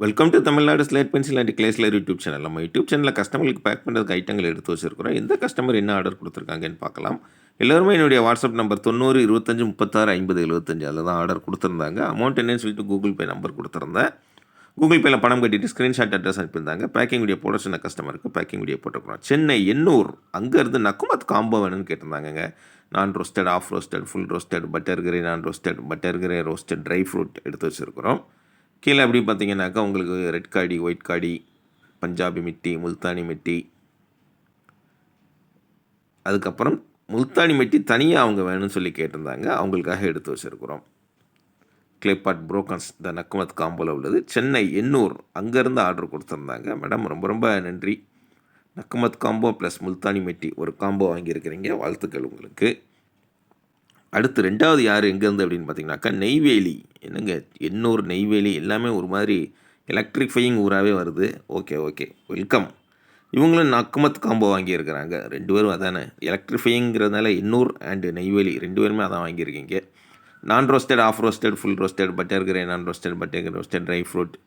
Welcome to Tamil Nadu slate pencil and கிளேஸ்லர் YouTube channel. நம்ம YouTube சேனலில் கஸ்டமருக்கு பேக் பண்ணுறதுக்கு ஐட்டங்கள் எடுத்து வச்சிருக்கிறோம். எந்த கஸ்டமர் என்ன ஆர்டர் கொடுத்துருக்காங்கன்னு பார்க்கலாம். எல்லோருமே என்னுடைய வாட்ஸ்அப் நம்பர் 90 25 36 50 75 அதில் தான் ஆர்டர் கொடுத்துருந்தாங்க. அமௌண்ட் என்னன்னு சொல்லிட்டு கூகுள் பே நம்பர் கொடுத்துருந்தேன். கூகுள் பேயில் பணம் கட்டிட்டு ஸ்க்ரீன்ஷாட் அட்ரஸ் அனுப்பியிருந்தாங்க. பேக்கிங் வீடியோ போட சொன்ன கஸ்டமருக்கு பேக்கிங் வீடியோ போட்டுருக்கிறோம். சென்னை எண்ணூர் அங்கேருந்து நக்குமத் காம்போ வேணும்னு கேட்டிருந்தாங்க. Non roasted, half roasted, full roasted, butter grey non roasted, butter grey roasted, dry fruit எடுத்து வச்சுருக்கிறோம். கீழே அப்படி பார்த்தீங்கன்னாக்கா உங்களுக்கு ரெட் காடி, ஒயிட் காடி, பஞ்சாபி மிட்டி, முல்தானி மிட்டி, அதுக்கப்புறம் முல்தானி மிட்டி தனியாக அவங்க வேணும்னு சொல்லி கேட்டிருந்தாங்க. அவங்களுக்காக எடுத்து வச்சுருக்குறோம். கிளேபாட் புரோக்கன்ஸ் த நக்குமத் காம்போவில் உள்ளது. சென்னை எண்ணூர் அங்கேருந்து ஆர்டர் கொடுத்துருந்தாங்க. மேடம் ரொம்ப ரொம்ப நன்றி. நக்குமத் காம்போ ப்ளஸ் முல்தானி மிட்டி ஒரு காம்போ வாங்கியிருக்கிறீங்க, வாழ்த்துக்கள் உங்களுக்கு. அடுத்து ரெண்டாவது யார் எங்கேருந்து அப்படின்னு பார்த்தீங்கன்னாக்கா நெய்வேலி. என்னங்க எண்ணூர், நெய்வேலி எல்லாமே ஒரு மாதிரி எலக்ட்ரிஃபையிங் ஊராகவே வருது. Okay welcome. இவங்களும் நக்குமத் காம்போ வாங்கியிருக்கிறாங்க. 2 பேரும் அதானே எலக்ட்ரிஃபைங்கிறதுனால எண்ணூர் அண்டு நெய்வேலி 2 பேருமே அதான் வாங்கியிருக்கீங்க. Non roasted, half roasted, full roasted, butter grey non roasted, butter grey roasted, dry fruit,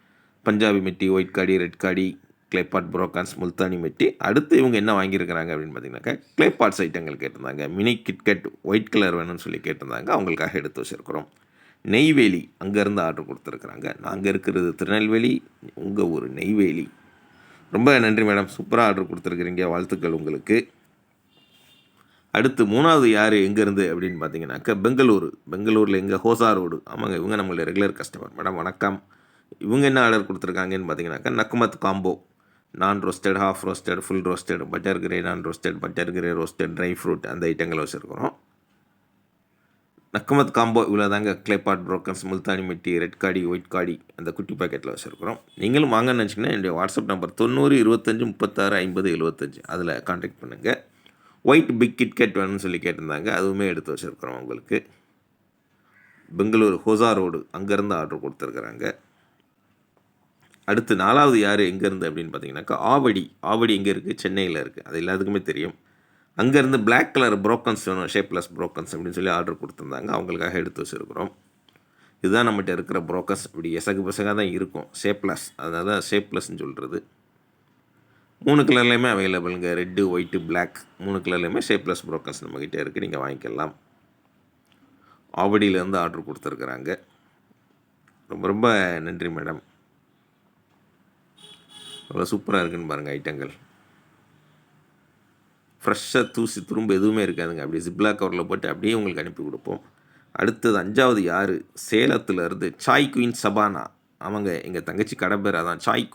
Punjabi mitti, white காடி, ரெட் காடி, கிளேபாட் புரோக்கான்ஸ், முல்தானி மிட்டி. அடுத்து இவங்க என்ன வாங்கியிருக்கிறாங்க அப்படின்னு பார்த்தீங்கன்னாக்கா கிளேபாட்ஸ் ஐட்டங்கள் கேட்டிருந்தாங்க. மினி கிட்கட் ஒயிட் கலர் வேணும்னு சொல்லி கேட்டிருந்தாங்க. அவங்களுக்காக எடுத்து வச்சுருக்கிறோம். நெய்வேலி அங்கேருந்து ஆர்டர் கொடுத்துருக்குறாங்க. நாங்கள் இருக்கிறது திருநெல்வேலி, உங்கள் ஊர் நெய்வேலி. ரொம்ப நன்றி மேடம், சூப்பராக ஆர்டர் கொடுத்துருக்குறீங்க, வாழ்த்துக்கள் உங்களுக்கு. அடுத்து மூணாவது யார் எங்கேருந்து அப்படின்னு பார்த்தீங்கன்னாக்கா பெங்களூரில் எங்கள் ஹோசா ரோடு. ஆமாங்க, இவங்க நம்மளுடைய ரெகுலர் கஸ்டமர். மேடம் வணக்கம். இவங்க என்ன ஆர்டர் கொடுத்துருக்காங்கன்னு பார்த்தீங்கன்னாக்கா நக்குமத் combo non roasted, half roasted, full roasted, butter grey non roasted, butter grey roasted, dry fruit அந்த ஐட்டங்களை வச்சுருக்கிறோம். நக்குமத் காம்போ இவ்வளோ தாங்க. Clay pot brokens, Multani mitti, red காடி, ஒயிட் காடி அந்த குட்டி பேக்கெட்டில் வச்சுருக்கிறோம். நீங்களும் வாங்கன்னு நினச்சிங்கன்னா என்னுடைய வாட்ஸ்அப் நம்பர் 90 25 36 50 75 அதில் கான்டாக்ட் பண்ணுங்கள். ஒயிட் பிக் கிட்கட் வேணும்னு சொல்லி கேட்டிருந்தாங்க, அதுவுமே எடுத்து வச்சுருக்கிறோம் உங்களுக்கு. பெங்களூர் ஹோசா ரோடு அங்கேருந்து ஆர்டர் கொடுத்துருக்குறாங்க. அடுத்து நாலாவது யார் எங்கேருந்து அப்படின்னு பார்த்தீங்கன்னாக்கா ஆவடி எங்கே இருக்குது? சென்னையில் இருக்குது, அது எல்லாத்துக்குமே தெரியும். அங்கேருந்து பிளாக் கலர் புரோக்கன்ஸ் வேணும், ஷேப்லெஸ் புரோக்கன்ஸ் அப்படின்னு சொல்லி ஆர்டர் கொடுத்துருந்தாங்க. அவங்களுக்காக எடுத்து வச்சுருக்கிறோம். இதுதான் நம்மகிட்ட இருக்கிற புரோக்கன்ஸ். இப்படி எசகு பசகாக தான் இருக்கும், ஷேப்லெஸ், அதனால தான் ஷேப்லெஸ்ன்னு சொல்கிறது. 3 கலர்லேயுமே அவைலபிளுங்க. ரெட்டு, ஒயிட்டு, பிளாக் 3 கலர்லேயுமே ஷேப்லெஸ் புரோக்கன்ஸ் நம்மக்கிட்ட இருக்குது, நீங்கள் வாங்கிக்கலாம். ஆவடியிலேருந்து ஆர்டர் கொடுத்துருக்குறாங்க. ரொம்ப ரொம்ப நன்றி மேடம். அவ்வளோ சூப்பராக இருக்குன்னு பாருங்கள் ஐட்டங்கள். ஃப்ரெஷ்ஷாக தூசி துரும்பு எதுவுமே இருக்காதுங்க. அப்படியே ஜிப்லா கவரில் போட்டு அப்படியே உங்களுக்கு அனுப்பி கொடுப்போம். அடுத்தது 5வது யார்? சேலத்துலேருந்து சாய் குயின் சபானா. ஆமாங்க, எங்கள் தங்கச்சி கடை பேர் அதான், சாய்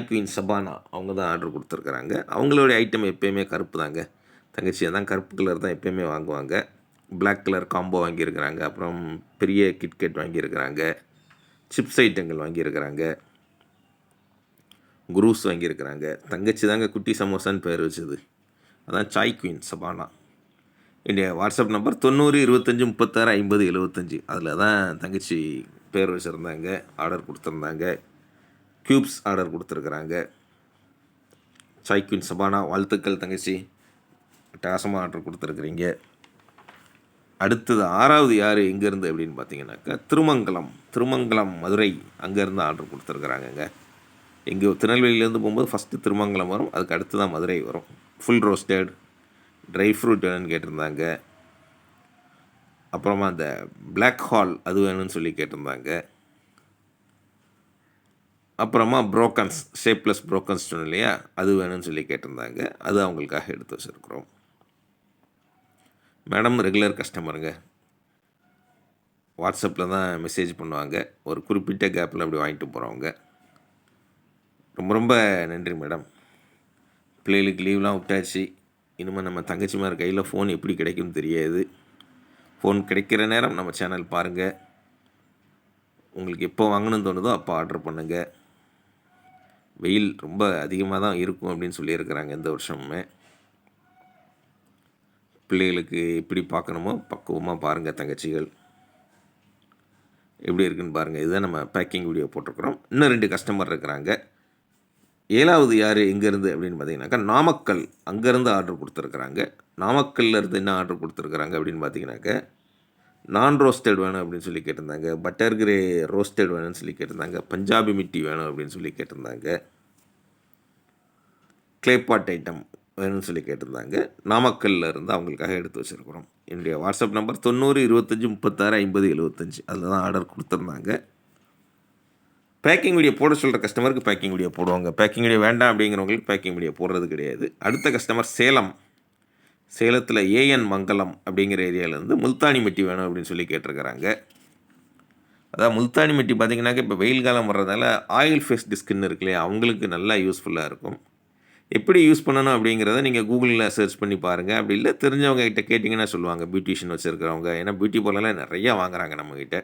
குயின் சபானா. அவங்க தான் ஆர்டர் கொடுத்துருக்குறாங்க. அவங்களுடைய ஐட்டம் எப்போயுமே கருப்பு தாங்க. தங்கச்சி தான் கருப்பு கலர் தான் எப்போயுமே வாங்குவாங்க. பிளாக் கலர் காம்போ வாங்கியிருக்கிறாங்க. அப்புறம் பெரிய கிட்கெட் வாங்கியிருக்கிறாங்க. சிப்ஸ் ஐட்டங்கள் வாங்கியிருக்கிறாங்க. குரூஸ் வாங்கியிருக்கிறாங்க. தங்கச்சி தாங்க குட்டி சமோசான்னு பேர் வச்சது, அதான் சாய் குயின் சபானா. என்னுடைய வாட்ஸ்அப் நம்பர் 90 25 36 50 75 அதில் தான் தங்கச்சி பேர் வச்சுருந்தாங்க, ஆர்டர் கொடுத்துருந்தாங்க. க்யூப்ஸ் ஆர்டர் கொடுத்துருக்குறாங்க. சாய் குயின் சபானா, வாழ்த்துக்கள் தங்கச்சி, அட்டகாசமாக ஆர்டர் கொடுத்துருக்குறீங்க. அடுத்தது 6வது யார் எங்கேருந்து அப்படின்னு பார்த்தீங்கன்னாக்கா திருமங்கலம் மதுரை அங்கேருந்து ஆர்டர் கொடுத்துருக்குறாங்கங்க. இங்கே திருநெல்வேலியிலேருந்து போகும்போது ஃபஸ்ட்டு திருமங்கலம் வரும், அதுக்கு அடுத்து தான் மதுரை வரும். ஃபுல் ரோஸ்டட், ட்ரை ஃப்ரூட் வேணும்னு கேட்டிருந்தாங்க. அப்புறமா அந்த பிளாக் ஹால் அது வேணும்னு சொல்லி கேட்டிருந்தாங்க. அப்புறமா புரோக்கன்ஸ், ஷேப்லெஸ் புரோக்கன்ஸ் சொன்னோம் இல்லையா, அது வேணும்னு சொல்லி கேட்டிருந்தாங்க. அது அவங்களுக்காக எடுத்து வச்சுருக்குறோம். மேடம் ரெகுலர் கஸ்டமருங்க, வாட்ஸ்அப்பில் தான் மெசேஜ் பண்ணுவாங்க. ஒரு குறிப்பிட்ட கேப்பில் அப்படி வாங்கிட்டு போகிறவங்க. ரொம்ப ரொம்ப நன்றி மேடம். பிள்ளைகளுக்கு லீவ்லாம் விட்டாச்சு. இனிமேல் நம்ம தங்கச்சிமார் கையில் ஃபோன் எப்படி கிடைக்கும்னு தெரியாது. ஃபோன் கிடைக்கிற நேரம் நம்ம சேனல் பாருங்கள். உங்களுக்கு எப்போ வாங்கணும்னு தோணுதோ அப்போ ஆர்டர் பண்ணுங்கள். வெயில் ரொம்ப அதிகமாக தான் இருக்கும் அப்படின்னு சொல்லியிருக்கிறாங்க இந்த வருஷமுமே. பிள்ளைகளுக்கு எப்படி பார்க்கணுமோ பக்குவமாக பாருங்கள் தங்கச்சிகள், எப்படி இருக்குன்னு பாருங்கள். இதுதான் நம்ம பேக்கிங் வீடியோ போட்டிருக்கிறோம். இன்னும் 2 கஸ்டமர் இருக்கிறாங்க. 7வது யார் எங்கேருந்து அப்படின்னு பார்த்தீங்கன்னாக்கா நாமக்கல் அங்கேருந்து ஆர்டர் கொடுத்துருக்குறாங்க. நாமக்கல்லேருந்து என்ன ஆர்டர் கொடுத்துருக்குறாங்க அப்படின்னு பார்த்தீங்கன்னாக்கா நான் ரோஸ்டட் வேணும் அப்படின்னு சொல்லி கேட்டிருந்தாங்க. பட்டர் கிரே ரோஸ்டட் வேணும்னு சொல்லி கேட்டிருந்தாங்க. பஞ்சாபி மிட்டி வேணும் அப்படின்னு சொல்லி கேட்டிருந்தாங்க. கிளேபாட் ஐட்டம் வேணும்னு சொல்லி கேட்டிருந்தாங்க. நாமக்கல்ல இருந்து அவங்களுக்காக எடுத்து வச்சுருக்குறோம். என்னுடைய வாட்ஸ்அப் நம்பர் 90 25 36 50 75. அதில் தான் ஆர்டர் கொடுத்துருந்தாங்க. பேக்கிங் வீடியோ போட சொல்கிற கஸ்டமருக்கு பேக்கிங் வீடியோ போடுவாங்க. பேக்கிங் வீடியோ வேண்டாம் அப்படிங்கிறவங்களுக்கு பேக்கிங் வீடியோ போடுறது கிடையாது. அடுத்த கஸ்டமர் சேலத்தில் ஏஎன் மங்கலம் அப்படிங்கிற ஏரியாவிலேருந்து முல்தானி மெட்டி வேணும் அப்படின்னு சொல்லி கேட்டிருக்கிறாங்க. அதான் முல்தானி மெட்டி பார்த்திங்கனாக்கா இப்போ வெயில் காலம் வர்றதால ஆயில் ஃபேஸ்டு ஸ்கின் இருக்கு இல்லையா, அவங்களுக்கு நல்லா யூஸ்ஃபுல்லாக இருக்கும். எப்படி யூஸ் பண்ணணும் அப்படிங்கிறத நீங்கள் கூகுளில் சர்ச் பண்ணி பாருங்கள். அப்படி இல்லை தெரிஞ்சவங்க கிட்ட கேட்டிங்கன்னா சொல்லுவாங்க, பியூட்டிஷியன் வச்சுருக்கிறவங்க. ஏன்னா பியூட்டி பார்லர்லாம் நிறையா வாங்குறாங்க நம்மக்கிட்ட.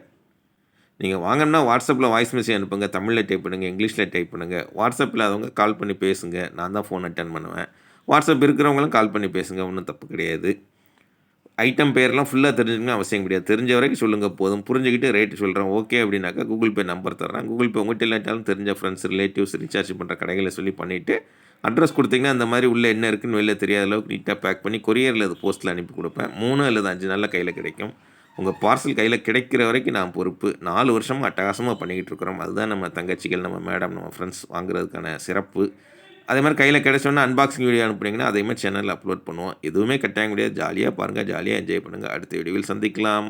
நீங்கள் வாங்கினா வாட்ஸ்அப்பில் வாய்ஸ் மெசேஜ் அனுப்புங்க. தமிழில் டைப் பண்ணுங்கள், இங்கிலீஷில் டைப் பண்ணுங்கள். வாட்ஸ்அப்பில் அதவங்க கால் பண்ணி பேசுங்க. நான் தான் ஃபோன் அட்டன் பண்ணுவேன். வாட்ஸ்அப் இருக்கிறவங்களும் கால் பண்ணி பேசுங்க, ஒன்றும் தப்பு கிடையாது. ஐட்டம் பேர்லாம் ஃபுல்லாக தெரிஞ்சுக்கணும் அவசியம் கிடையாது. தெரிஞ்ச வரைக்கும் சொல்லுங்கள் போதும். புரிஞ்சுக்கிட்டு ரேட்டு சொல்கிறேன் ஓகே அப்படின்னாக்கா கூகுள் பே நம்பர் தர்றேன். கூகுள் பே உங்கள்கிட்ட இல்லாட்டாலும் தெரிஞ்ச ஃப்ரெண்ட்ஸ், ரிலேட்டிவ்ஸ் ரீசார்ஜ் பண்ணுற கடைகளை சொல்லி பண்ணிவிட்டு அட்ரஸ் கொடுத்தீங்கன்னா அந்த மாதிரி உள்ளே என்ன இருக்குன்னு வெளில தெரியாத அளவுக்கு நீட்டாக பேக் பண்ணி கொரியரில் அது போஸ்ட்டில் அனுப்பி கொடுப்பேன். 3 அல்லது 5 நாளில் கையில் கிடைக்கும். உங்கள் பார்சல் கையில் கிடைக்கிற வரைக்கும் நான் பொறுப்பு. 4 வருஷமாக அட்டகாசமாக பண்ணிக்கிட்டு இருக்கிறோம். அதுதான் நம்ம தங்கச்சிகள், நம்ம மேடம், நம்ம ஃப்ரெண்ட்ஸ் வாங்குறதுக்கான சிறப்பு. அதே மாதிரி கையில் கிடைச்சோன்னா அன்பாக்சிங் வீடியோ அனுப்புனீங்கன்னா அதையுமே சேனலில் அப்லோட் பண்ணுவோம். எதுவுமே கட்டாயம் கிடையாது. ஜாலியாக பாருங்கள், ஜாலியாக என்ஜாய் பண்ணுங்கள். அடுத்த வீடியோவில் சந்திக்கலாம்.